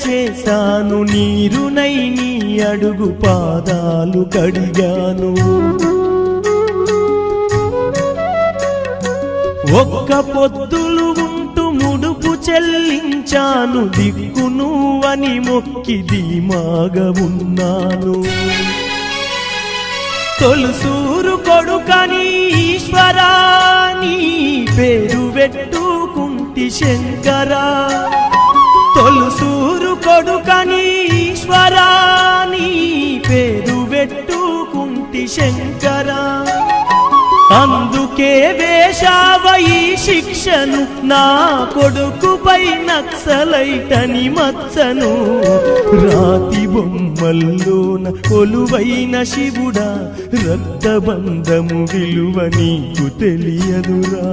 చేశాను, నీరునై నీ అడుగు పాదాలు కడిగాను. ఒక్క పొద్దులు ఉంటూ ముడుపు చెల్లించాను, దిక్కు నువ్వని మొక్కి ధీమాగా ఉన్నాను. తొలుసూరు కొడుకని ఈశ్వరా నీ పేరు పెట్టుకుంటి శంకరా, తొలుసూరు కొడుకని ఈశ్వరా నీ పేరు పెట్టుకుంటి శంకరా. అందుకే వేశావయి శిక్షను, నా కొడుకుపై నక్సలైటని మచ్చను. రాతి బొమ్మల్లోన కొలువైన శివుడా, రక్తబంధము విలువ నీకు తెలియదురా.